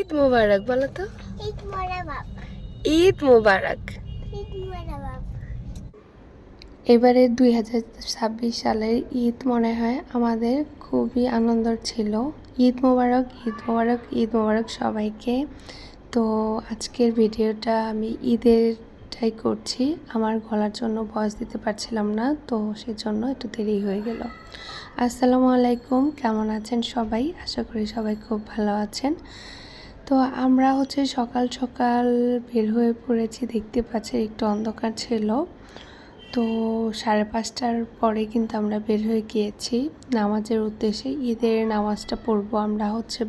ঈদ মোবারক বলো তো। ঈদ মোবারক। ঈদ মোবারক। ঈদ মোবারক। এবারে 2026 সালের ঈদ মনে হয় আমাদের খুবই আনন্দের ছিল। ঈদ মোবারক, ঈদ মোবারক, ঈদ মোবারক সবাইকে। তো আজকের ভিডিওটা আমি ঈদেরটাই করছি। আমার গলার জন্য ভয়েস দিতে পারছিলাম না, তো সেজন্য একটু দেরি হয়ে গেল। আসসালামু আলাইকুম, কেমন আছেন সবাই? আশা করি সবাই খুব ভালো আছেন। তো আমরা সকাল সকাল বের হয়ে পড়েছি, দেখতে পাচ্ছি একটু অন্ধকার ছিল। তো 5:30টার পরে কিন্তু আমরা বের হয়ে গিয়েছি নামাজের উদ্দেশ্যে। ঈদের নামাজটা পড়বো আমরা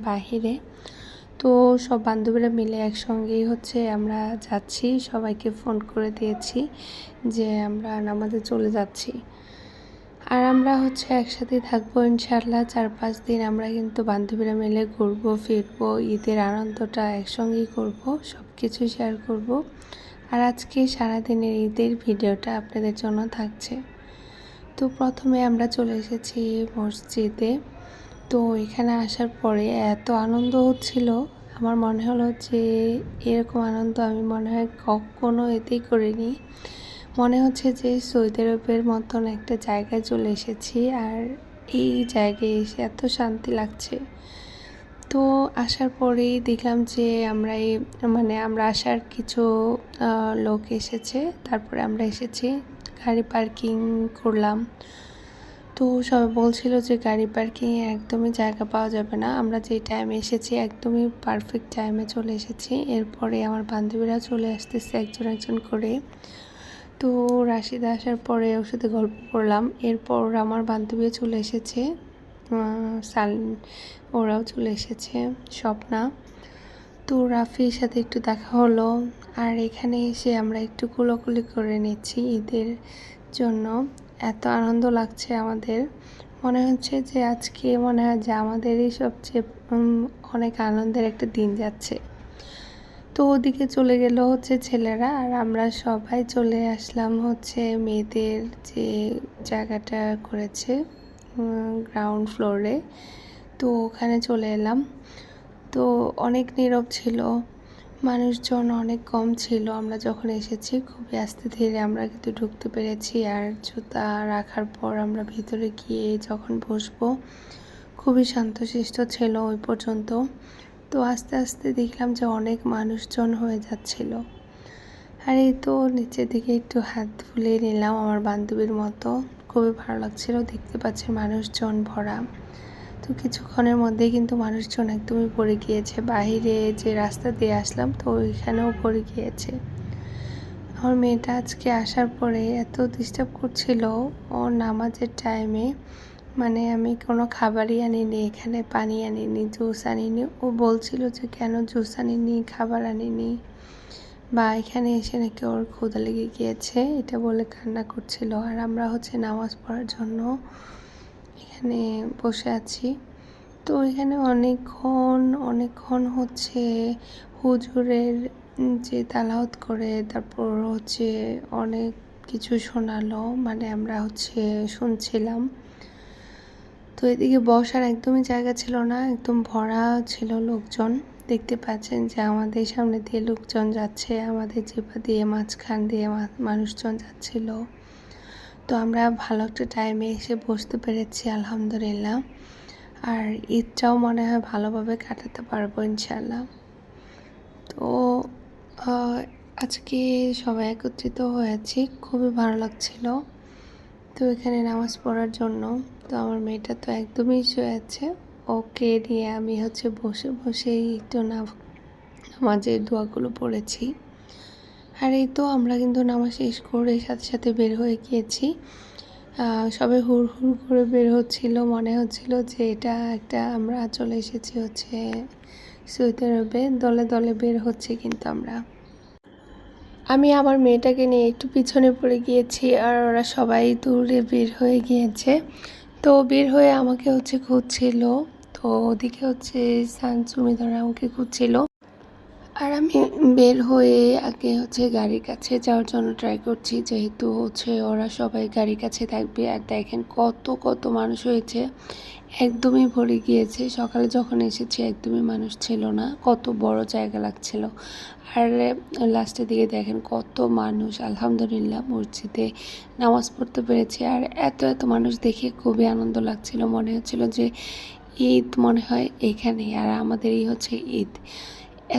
বাহিরে। তো সব বান্ধবীরা মিলে একসঙ্গেই আমরা যাচ্ছি, সবাইকে ফোন করে দিয়েছি যে আমরা নামাজে চলে যাচ্ছি। আর আমরা একসাথেই থাকবো ইনশাআল্লাহ 4-5 দিন। আমরা কিন্তু বান্ধবীরা মিলে ঘুরবো ফিরবো, ঈদের আনন্দটা একসঙ্গেই করব, সব কিছু শেয়ার করব। আর আজকে সারাদিনের ঈদের ভিডিওটা আপনাদের জন্য থাকছে। তো প্রথমে আমরা চলে এসেছি মসজিদে। তো এখানে আসার পরে এত আনন্দ হচ্ছিল, আমার মনে হলো যে এরকম আনন্দ আমি মনে হয় কখনো এতেই করিনি। মনে হচ্ছে যে সৌদি আরবের মতন একটা জায়গায় চলে এসেছি, আর এই জায়গায় এসে এত শান্তি লাগছে। তো আসার পরেই দেখলাম যে আমরা আসার কিছু লোক এসেছে, তারপরে আমরা এসেছি, গাড়ি পার্কিং করলাম। তো সবাই বলছিল যে গাড়ি পার্কিংয়ে একদমই জায়গা পাওয়া যাবে না। আমরা যে টাইমে এসেছি একদমই পারফেক্ট টাইমে চলে এসেছি। এরপরে আমার বান্ধবীরা চলে আসতেছে একজন একজন করে। তো রাশিদা আসার পরে ওর সাথে গল্প করলাম। এরপর আমার বান্ধবীও চলে এসেছে, সালিন ওরাও চলে এসেছে, স্বপ্না। তো রাফির সাথে একটু দেখা হলো। আর এখানে এসে আমরা একটু কোলাকুলি করে নিচ্ছি ঈদের জন্য। এত আনন্দ লাগছে আমাদের, মনে হচ্ছে যে আজকে মনে হয় যে আমাদেরই সবচেয়ে অনেক আনন্দের একটা দিন যাচ্ছে। তো ওদিকে চলে গেল ছেলেরা, আর আমরা সবাই চলে আসলাম মেয়েদের যে জায়গাটা করেছে গ্রাউন্ড ফ্লোরে। তো ওখানে চলে এলাম। তো অনেক নীরব ছিল, মানুষজন অনেক কম ছিল। আমরা যখন এসেছি খুবই আস্তে ধীরে আমরা কিন্তু ঢুকতে পেরেছি। আর জুতা রাখার পর আমরা ভিতরে গিয়ে যখন বসবো খুবই শান্তশিষ্ট ছিল ওই পর্যন্ত। তো আস্তে আস্তে দেখলাম যে অনেক মানুষজন হয়ে যাচ্ছিল। আর এই তো নিচের দিকে একটু হাত ফুলিয়ে নিলাম আমার বান্ধবীর মতো, খুবই ভালো লাগছিল। দেখতে পাচ্ছি মানুষজন ভরা। তো কিছুক্ষণের মধ্যেই কিন্তু মানুষজন একদমই পড়ে গিয়েছে। বাইরে যে রাস্তা দিয়ে আসলাম তো ওইখানেও পড়ে গিয়েছে। আমার মেয়েটা আজকে আসার পরে এত ডিস্টার্ব করছিল ও নামাজের টাইমে। আমি কোনো খাবারই আনিনি, এখানে পানি আনিনি, জুস আনিনি। ও বলছিল যে কেন জুস আনিনি, খাবার আনিনি, বা এখানে এসে নাকি ওর ক্ষুধা লেগে গিয়েছে, এটা বলে কান্না করছিল। আর আমরা নামাজ পড়ার জন্য এখানে বসে আছি। তো এখানে অনেকক্ষণ হুজুরের যে তালাওয়াত করে, তারপর অনেক কিছু শোনালো, আমরা শুনছিলাম। তো এদিকে বসার একদমই জায়গা ছিল না, একদম ভরা ছিল লোকজন। দেখতে পাচ্ছেন যে আমাদের সামনে দিয়ে লোকজন যাচ্ছে, আমাদের জিপা দিয়ে মাঝখান দিয়ে মানুষজন যাচ্ছিল। তো আমরা ভালো একটা টাইমে এসে বসতে পেরেছি আলহামদুলিল্লাহ। আর ঈদটাও মনে হয় ভালোভাবে কাটাতে পারবো ইনশাল্লাহ। তো আজকে সবাই একত্রিত হয়েছি, খুবই ভালো লাগছিল। তো এখানে নামাজ পড়ার জন্য তো আমার মেয়েটা তো একদমই শুয়ে আছে, ওকে নিয়ে আমি বসে বসেই একটু নামাজের দোয়াগুলো পড়েছি। আর এই তো আমরা কিন্তু নামাজ শেষ করে সাথে সাথে বের হয়ে গিয়েছি। সবাই হুড় হুড় করে বের হচ্ছিল, মনে হচ্ছিল যে এটা আমরা চলে এসেছি সৌদি আরবে। দলে দলে বের হচ্ছে কিন্তু আমি আমার মেয়েটাকে নিয়ে একটু পিছনে পড়ে গিয়েছি, আর ওরা সবাই দূরে বের হয়ে গিয়েছে। তো বের হয়ে আমাকে খুঁজছিল। তো ওদিকে সানসুমিধরা আমাকে খুঁজছিল, আর আমি বের হয়ে আগে গাড়ির কাছে যাওয়ার জন্য ট্রাই করছি, যেহেতু ওরা সবাই গাড়ির কাছে থাকবে। আর দেখেন কত কত মানুষ হয়েছে, একদমই ভরে গিয়েছে। সকালে যখন এসেছি একদমই মানুষ ছিল না, কত বড় জায়গা লাগছিল। আর লাস্টের দিকে দেখেন কত মানুষ, আলহামদুলিল্লাহ মসজিদে নামাজ পড়তে পেরেছি। আর এত এত মানুষ দেখে খুবই আনন্দ লাগছিল, মনে হচ্ছিল যে ঈদ মনে হয় এখানেই, আর আমাদেরই হচ্ছে ঈদ।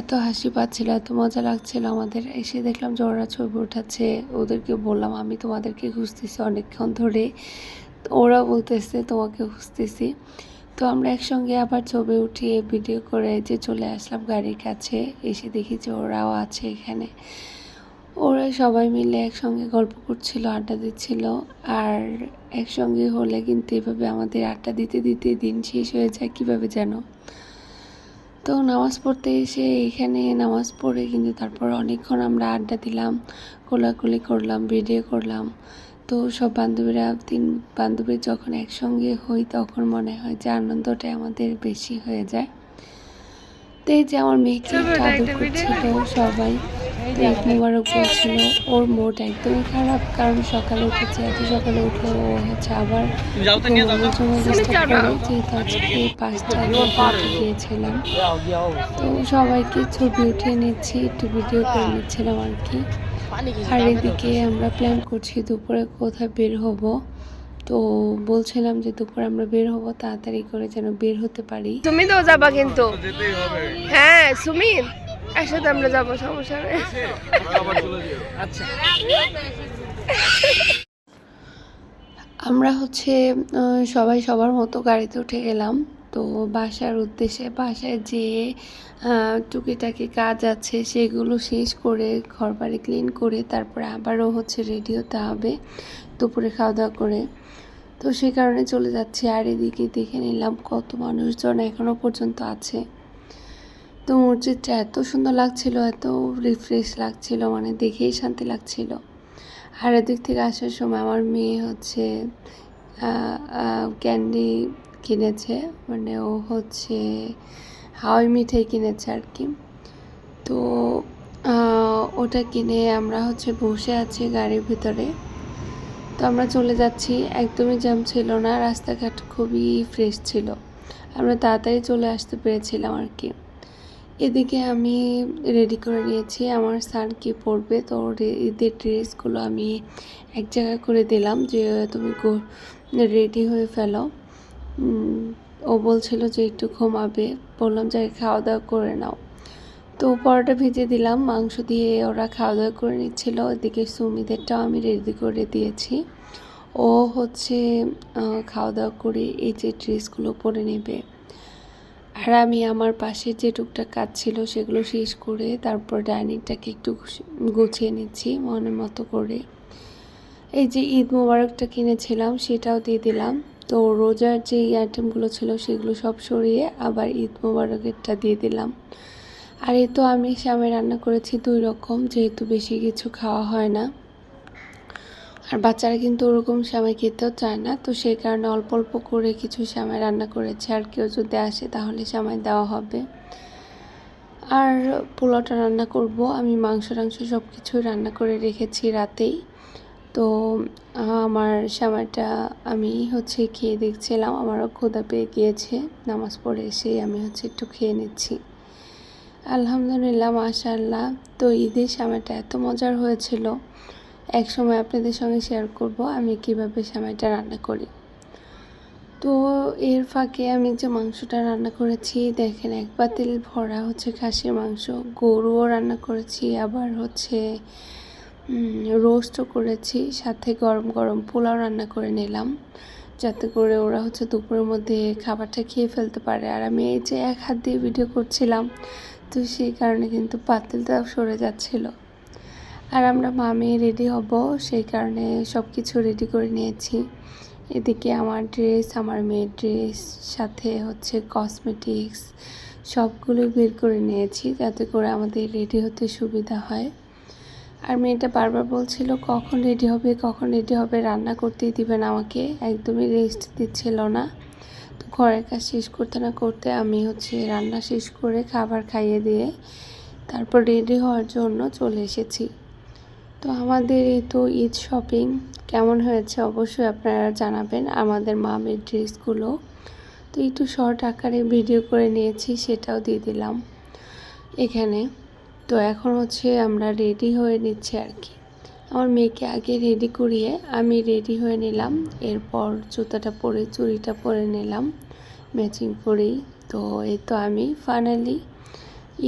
এত হাসি পাচ্ছিল, এত মজা লাগছিল আমাদের। এসে দেখলাম যে ওরা ছবি উঠাচ্ছে, ওদেরকে বললাম আমি তোমাদেরকে খুঁজতেছি অনেকক্ষণ ধরে, তো ওরা বলতেছে তোমাকে খুঁজতেছি। তো আমরা একসঙ্গে আবার ছবি উঠিয়ে ভিডিও করে যে চলে আসলাম গাড়ির কাছে। এসে দেখি যে ওরাও আছে এখানে। ওরা সবাই মিলে একসঙ্গে গল্প করছিল, আড্ডা দিচ্ছিল। আর একসঙ্গে হলে কিন্তু এভাবে আমাদের আড্ডা দিতে দিতে দিন শেষ হয়ে যায় কীভাবে যেন। তো নামাজ পড়তে এসে এখানে নামাজ পড়ে কিন্তু তারপর অনেকক্ষণ আমরা আড্ডা দিলাম, কোলাকুলি করলাম, ভিডিও করলাম। তো সব বান্ধবীরা, 3 বান্ধবী যখন একসঙ্গে হই তখন মনে হয় যে আনন্দটা আমাদের বেশি হয়ে যায়। তো এই যে আমার মেয়েকে আদর করছিল সবাই, তো ঈদ মোবারক বলছিল। ওর মুড একদমই খারাপ, কারণ সকালে উঠেছে, এত সকালে উঠলে ও হচ্ছে আবার ঘুমানোর জন্য ডিস্টার্ব করে, যেহেতু আজকে 5টায় উঠে গিয়েছিলাম। তো সবাইকে ছবি উঠিয়ে নিচ্ছি, একটু ভিডিও করে নিচ্ছিলাম আর কি। আর এদিকে আমরা প্ল্যান করছি দুপুরে কোথায় বের হব। তো বলছিলাম যে দুপুরে আমরা বের হব, তাড়াতাড়ি করে যেন বের হতে পারি। তুমি তো যাবা কিন্তু, হ্যাঁ সুমিত একসাথে আমরা যাবো, সমস্যা নেই। আচ্ছা, আমরা হচ্ছে সবাই সবার মতো গাড়িতে উঠে গেলাম। তো বাসার উদ্দেশ্যে, বাসায় যেয়ে টুকিটাকি কাজ আছে সেগুলো শেষ করে ঘরবাড়ি ক্লিন করে তারপরে আবারও হচ্ছে রেডি হতে হবে দুপুরে খাওয়া দাওয়া করে। তো সেই কারণে চলে যাচ্ছি। আর এদিকে দেখে নিলাম কত মানুষজন এখনও পর্যন্ত আছে। তো মসজিদটা এত সুন্দর লাগছিল, এত রিফ্রেশ লাগছিল, মানে দেখেই শান্তি লাগছিল। আর এদিক থেকে আসার সময় আমার মেয়ে হচ্ছে ক্যান্ডি কিনেছে, মানে ও হচ্ছে হাওয়াই মিঠাই কিনেছে আর কি। তো ওটা কিনে আমরা হচ্ছে বসে আছি গাড়ির ভিতরে। তো আমরা চলে যাচ্ছি, একদমই জ্যাম ছিল না, রাস্তাঘাট খুবই ফ্রেশ ছিল, আমরা তাড়াতাড়ি চলে আসতে পেরেছিলাম আর কি। এদিকে আমি রেডি করে নিয়েছি আমার সান কি পরবে, তো ঈদের ড্রেসগুলো আমি এক জায়গায় করে দিলাম যে তুমি রেডি হয়ে ফেলো। ও বলছিল যে একটু ঘুমাবে, বললাম যে খাওয়া দাওয়া করে নাও। তো পরোটা ভেজে দিলাম, মাংস দিয়ে ওরা খাওয়া দাওয়া করে নিচ্ছিল। ওদিকে সুমিদেরটাও আমি রেডি করে দিয়েছি, ও হচ্ছে খাওয়া দাওয়া করে এই যে ড্রেসগুলো পরে নেবে। আর আমি আমার পাশে যে টুকটাক কাজ ছিল সেগুলো শেষ করে তারপর ডাইনিংটাকে একটু গুছিয়ে নিচ্ছি মনের মতো করে। এই যে ঈদ মোবারকটা কিনেছিলাম সেটাও দিয়ে দিলাম। তো রোজার যে আইটেমগুলো ছিল সেগুলো সব সরিয়ে আবার ঈদ মোবারকেরটা দিয়ে দিলাম। আর এই তো আমি সেমাই রান্না করেছি 2 রকম, যেহেতু বেশি কিছু খাওয়া হয় না আর বাচ্চারা কিন্তু ওরকম সেমাই খেতেও চায় না, তো সেই কারণে অল্প অল্প করে কিছু সেমাই রান্না করেছি। আর কেউ যদি আসে তাহলে সেমাই দেওয়া হবে। আর পোলাওটা রান্না করব, আমি মাংস টাংস সব কিছু রান্না করে রেখেছি রাতেই। তো আমার সেমাইটা আমি হচ্ছে খেয়ে দেখছিলাম, আমারও ক্ষুধা পেয়ে গিয়েছে, নামাজ পড়ে এসেই আমি হচ্ছে একটু খেয়ে নিচ্ছি। আলহামদুলিল্লাহ, মাশাআল্লাহ। তো ঈদের সেমাইটা এত মজার হয়েছিল, এক সময় আপনাদের সঙ্গে শেয়ার করব আমি কিভাবে সেমাইটা রান্না করি। তো এর ফাঁকে আমি যে মাংসটা রান্না করেছি দেখেন, এক পাতিল ভরা হচ্ছে খাসির মাংস, গরুও রান্না করেছি, আবার হচ্ছে রোস্টও করেছি, সাথে গরম গরম পোলাও রান্না করে নিলাম, যাতে করে ওরা হচ্ছে দুপুরের মধ্যে খাবারটা খেয়ে ফেলতে পারে। আর আমি এই যে এক হাত দিয়ে ভিডিও করছিলাম, তো সেই কারণে কিন্তু পাতিলটাও সরে যাচ্ছিল। আর আমরা মা মেয়ে রেডি হব, সেই কারণে সব কিছু রেডি করে নিয়েছি। এদিকে আমার ড্রেস, আমার মেয়ের ড্রেস, সাথে হচ্ছে কসমেটিক্স সবগুলো বের করে নিয়েছি, যাতে করে আমাদের রেডি হতে সুবিধা হয়। আর মেয়েটা বারবার বলছিল কখন রেডি হবে, কখন রেডি হবে, রান্না করতেই দিবে না আমাকে, একদমই রেস্ট দিচ্ছিল না। তো ঘরের কাজ শেষ করতে না করতে আমি হচ্ছে রান্না শেষ করে খাবার খাইয়ে দিয়ে তারপর রেডি হওয়ার জন্য চলে এসেছি। তো আমাদের এই তো ঈদ শপিং কেমন হয়েছে অবশ্যই আপনারা জানাবেন, আমাদের মামের ড্রেসগুলো। তো একটু শর্ট আকারে ভিডিও করে নিয়েছি, সেটাও দিয়ে দিলাম এখানে। তো এখন হচ্ছে আমরা রেডি হয়ে নিচ্ছি আর কি। আমার মেয়েকে আগে রেডি করিয়ে আমি রেডি হয়ে নিলাম, এরপর জুতাটা পরে চুড়িটা পরে নিলাম ম্যাচিং করেই। তো এই তো আমি ফাইনালি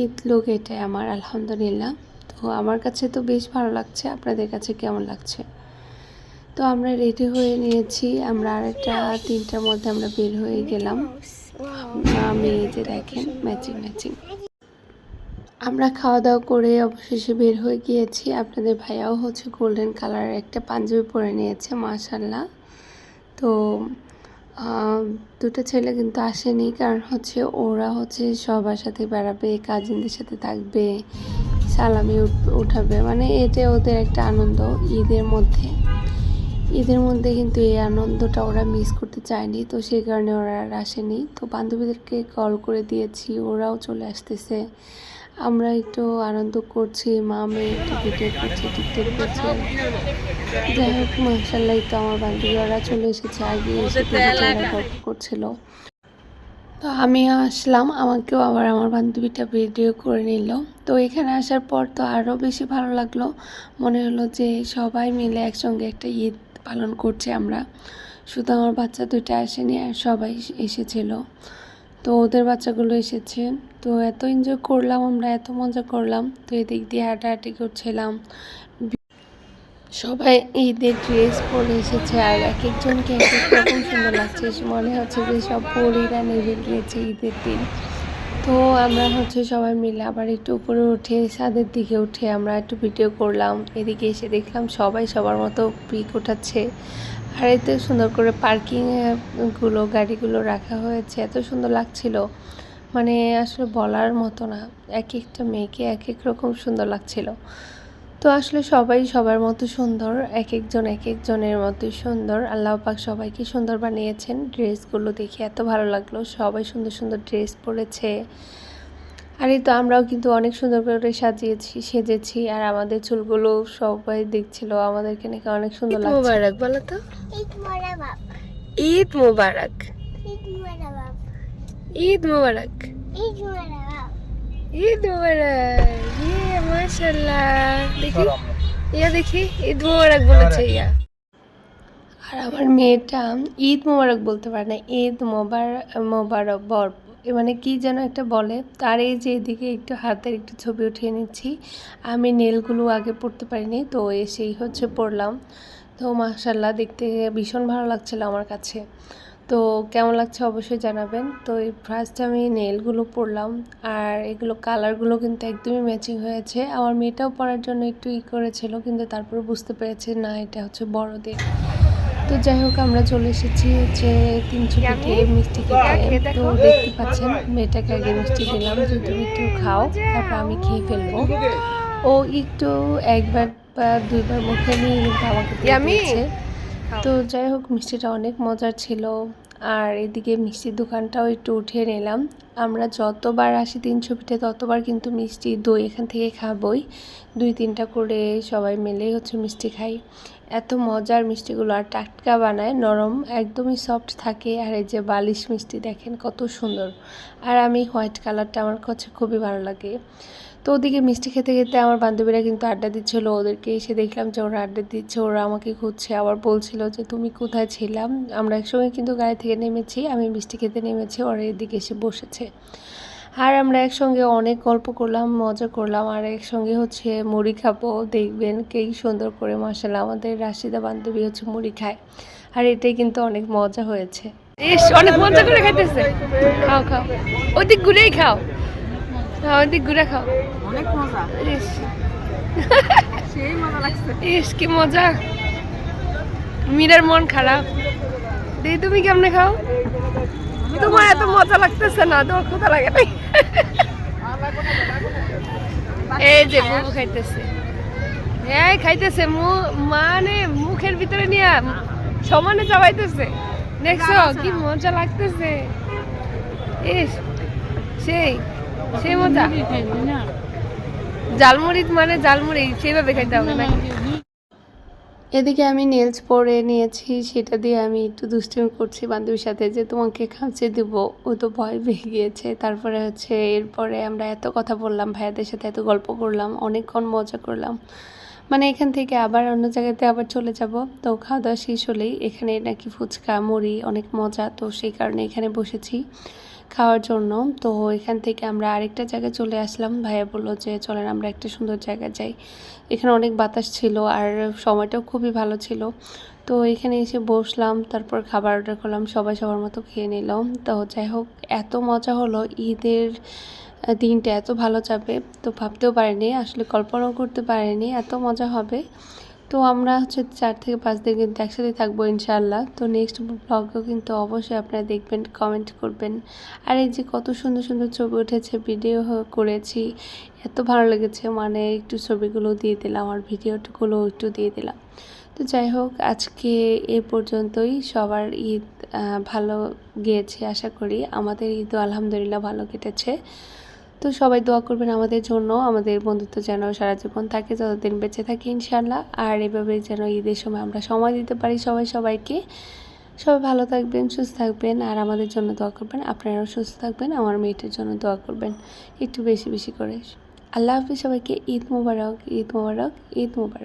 ঈদ লুক এটাই আমার, আলহামদুলিল্লাহ। তো আমার কাছে তো বেশ ভালো লাগছে, আপনাদের কাছে কেমন লাগছে? তো আমরা রেডি হয়ে নিয়েছি, আমরা আরেকটা 3টার মধ্যে আমরা বের হয়ে গেলাম। আমি এই যে দেখেন ম্যাচিং ম্যাচিং। আমরা খাওয়া দাওয়া করে অবশেষে বের হয়ে গিয়েছি। আপনাদের ভাইয়াও হচ্ছে গোল্ডেন কালারের একটা পাঞ্জাবি পরে নিয়েছে, মাশাআল্লাহ। তো দুটো ছেলে কিন্তু আসেনি, কারণ হচ্ছে ওরা হচ্ছে সবার সাথে বেড়াবে, কাজিনদের সাথে থাকবে, সালামি উঠাবে, মানে এটা ওদের একটা আনন্দ ঈদের মধ্যে কিন্তু এই আনন্দটা ওরা মিস করতে চায়নি। তো সেই কারণে ওরা আর আসেনি। তো বান্ধবীদেরকে কল করে দিয়েছি, ওরাও চলে আসতেছে। আমরা একটু আনন্দ করছি, মা মেয়ে একটু ভিডিও করছি, টিকটক করছি। যাই হোক মাশাআল্লাহ, তো আমার বান্ধবী ওরা চলে এসেছে, আগে এসে গল্প করছিল। তো আমি আসলাম, আমাকেও আবার আমার বান্ধবীটা ভিডিও করে নিল। তো এখানে আসার পর তো আরও বেশি ভালো লাগলো, মনে হলো যে সবাই মিলে একসঙ্গে একটা ঈদ পালন করছি আমরা। শুধু আমার বাচ্চা দুইটা আসেনি, আর সবাই এসেছিল। তো ওদের বাচ্চাগুলো এসেছে। তো এত এনজয় করলাম আমরা, এত মজা করলাম। তো এদিক দিয়ে হাঁটাহাঁটি করছিলাম, সবাই ঈদের ড্রেস পরে এসেছে, আর এক একজনকে এক এক রকম সুন্দর লাগছে, মনে হচ্ছে যে সব পরীরা নেমে গিয়েছে ঈদের দিন। তো আমরা হচ্ছে সবাই মিলে আবার একটু উপরে উঠে ছাদের দিকে উঠে আমরা একটু ভিডিও করলাম। এদিকে এসে দেখলাম সবাই সবার মতো পিক ওঠাচ্ছে, আর এতে সুন্দর করে পার্কিংগুলো গাড়িগুলো রাখা হয়েছে, এত সুন্দর লাগছিল, মানে আসলে বলার মতো না। এক একটা মেয়েকে এক এক রকম সুন্দর লাগছিল। তো আসলে সবাই সবার মতো সুন্দর, এক একজনের মতোই সুন্দর। আল্লাহ পাক সবাইকে সুন্দর বানিয়েছেন। ড্রেসগুলো দেখে এত ভালো লাগলো, সবাই সুন্দর সুন্দর ড্রেস পরেছে। আর এই তো আমরাও কিন্তু অনেক সুন্দর করে সেজেছি, আর আমাদের চুলগুলো সবাই দেখছিল, আমাদেরকে নাকি অনেক সুন্দর লাগছে। মোবারক বলো তো, ঈদ মোবারক। ঈদ মোবারক, ঈদ মোবারক। ঈদ মোবারক, ঈদ মোবারক। ঈদ মোবারক। ইয়ে মাশাআল্লাহ, দেখি দেখি ঈদ মোবারক বলেছে ইয়া। আর আমার মেয়েটা ঈদ মোবারক বলতে পারে না, ঈদ মোবারক বর মানে কি যেন একটা বলে। তার এই যে এদিকে একটু হাতের একটু ছবি উঠিয়ে নিচ্ছি। আমি নেলগুলো আগে পড়তে পারিনি, তো এসেই হচ্ছে পড়লাম। তো মাশাআল্লাহ, দেখতে ভীষণ ভালো লাগছিল আমার কাছে। তো কেমন লাগছে অবশ্যই জানাবেন। তো এই ফার্স্ট আমি নেলগুলো পরলাম, আর এগুলো কালারগুলো কিন্তু একদমই ম্যাচিং হয়েছে। আমার মেয়েটাও পরার জন্য একটু করেছিল, কিন্তু তারপরে বুঝতে পেরেছে না এটা হচ্ছে বড়দের। তো যাই হোক আমরা চলে এসেছি হচ্ছে 3 ছুটিতে মিষ্টি খেতে। তো দেখতে পাচ্ছেন মেয়েটাকে আগে মিষ্টি দিলাম যে তুমি একটু খাও, তারপর আমি খেয়ে ফেলবো। ও একটু একবার বা দুইবার মুখে নিয়ে কিন্তু আমাকে দিয়েছে। তো যাই হোক মিষ্টিটা অনেক মজার ছিল। আর এদিকে মিষ্টির দোকানটাও একটু উঠিয়ে নিলাম। আমরা যতবার আসি 3 ছবিতে ততবার কিন্তু মিষ্টি দই এখান থেকে খাবই, 2-3টা করে সবাই মিলেই হচ্ছে মিষ্টি খাই। এত মজার মিষ্টিগুলো, আর টাটকা বানায়, নরম একদমই সফট থাকে। আর এই যে বালিশ মিষ্টি দেখেন কত সুন্দর, আর আমি হোয়াইট কালারটা আমার কাছে খুবই ভালো লাগে। তো ওদিকে মিষ্টি খেতে খেতে আমার বান্ধবীরা কিন্তু আড্ডা দিচ্ছিলো, ওদেরকে এসে দেখলাম যে ওরা আড্ডা দিচ্ছে, ওরা আমাকে খুঁজছে, আবার বলছিল যে তুমি কোথায় ছিলাম। আমরা একসঙ্গে কিন্তু গাড়ি থেকে নেমেছি, আমি মিষ্টি খেতে নেমেছি, ওরা এদিকে এসে বসেছে। আর আমরা একসঙ্গে অনেক গল্প করলাম, মজা করলাম, আর একসঙ্গে হচ্ছে মুড়ি খাবো। দেখবেন কেই সুন্দর করে মাশাআল্লাহ আমাদের রাশিদা বান্ধবী হচ্ছে মুড়ি খায়, আর এটাই কিন্তু অনেক মজা হয়েছে। ইস, অনেক মজা করে খাইতেছে। খাও খাও, ওদিক ঘুরেই খাও, ওদিক ঘুরে খাও, অনেক মজা, ইস সেই মজা লাগছে। ইস কি মজা। মীরার মন খারাপ, দেখি তুমি কেমনে খাও। তোমার এত মজা লাগতেছে না, তোমার ক্ষুধা লাগে নাই। এই যে বুবু খাইতেছে, এই খাইতেছে, মানে মুখের ভিতরে নিয়ে সমানে চাবাইতেছে। দেখছো কি মজা লাগতেছে। ইস সেই সেই মজা। ঝালমুড়ি মানে ঝালমুড়ি সেইভাবে খাইতে হবে নাকি? এদিকে আমি নেলস পরে নিয়েছি, সেটা দিয়ে আমি একটু দুষ্টুমি করছি বান্ধবীর সাথে যে তোমাকে খামচে দেবো, ও তো ভয় পেয়ে গিয়েছে। তারপরে হচ্ছে এরপরে আমরা এত কথা বললাম, ভাইয়াদের সাথে এত গল্প করলাম, অনেকক্ষণ মজা করলাম। মানে এখান থেকে আবার অন্য জায়গাতে আবার চলে যাব। তো খাওয়া দাওয়া শেষ হলেই এখানে নাকি ফুচকা মুড়ি অনেক মজা, তো সেই কারণে এখানে বসেছি খাওয়ার জন্য। তো এখান থেকে আমরা আরেকটা জায়গায় চলে আসলাম। ভাইয়া বললো যে চলেন আমরা একটা সুন্দর জায়গায় যাই। এখানে অনেক বাতাস ছিল আর সময়টাও খুবই ভালো ছিল। তো এখানে এসে বসলাম, তারপর খাবার অর্ডার করলাম, সবাই সবার মতো খেয়ে নিলাম। তো যাই হোক, এত মজা হলো, ঈদের দিনটা এত ভালো যাবে তো ভাবতেও পারিনি, আসলে কল্পনাও করতে পারিনি এত মজা হবে। তো আমরা হচ্ছে 4 থেকে 5 দিন কিন্তু একসাথে থাকবো ইনশাআল্লাহ। তো নেক্সট ব্লগও কিন্তু অবশ্যই আপনারা দেখবেন, কমেন্ট করবেন। আর এই যে কত সুন্দর সুন্দর ছবি উঠেছে, ভিডিও করেছি, এত ভালো লেগেছে, মানে একটু ছবিগুলো দিয়ে দিলাম আর ভিডিওগুলো একটু দিয়ে দিলাম। তো যাই হোক, আজকে এ পর্যন্তই। সবার ঈদ ভালো গিয়েছে আশা করি, আমাদের ঈদও আলহামদুলিল্লাহ ভালো কেটেছে। তো সবাই দোয়া করবেন আমাদের জন্য, আমাদের বন্ধুত্ব যেন সারা জীবন থাকে, যতদিন বেঁচে থাকি ইনশাআল্লাহ। আর এভাবে যেন ঈদের সময় আমরা সময় দিতে পারি সবাইকে। সবাই ভালো থাকবেন, সুস্থ থাকবেন, আর আমাদের জন্য দোয়া করবেন। আপনারাও সুস্থ থাকবেন, আমার মেয়েটার জন্য দোয়া করবেন একটু বেশি বেশি করে। আল্লাহ হাফিজ সবাইকে। ঈদ মোবারক, ঈদ মোবারক, ঈদ মোবারক।